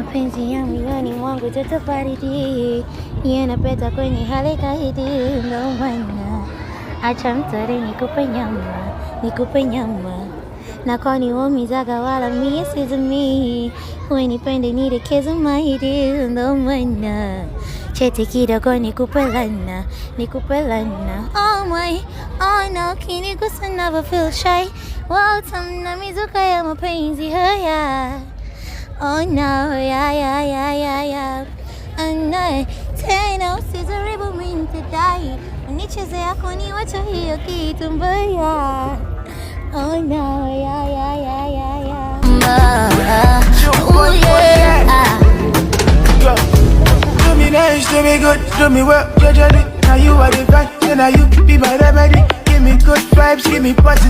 mapenzi ya moyoni mwangu joto baridi yanapeta kwenye hali kaidi, ndo maana acha mtare nikupe nyama na kwani waumizaga wala mie sizimi, wenipende nirekeze maidi, ndo maana cheti kidogo nikupe lana. Oh my, oh no, kinigusa never feel shy, tamna mizuka ya mapenzi haya. Oh no, yeah. Anaye tena usijaribu mimi nitadai, unichezea kuni wacha hiyo kitu mbaya. Oh no, yeah. Oh yeah. Do me nice, do me good, do me well, judge. Now you are the vibe, now you be my remedy. Give me good vibes, give me positive.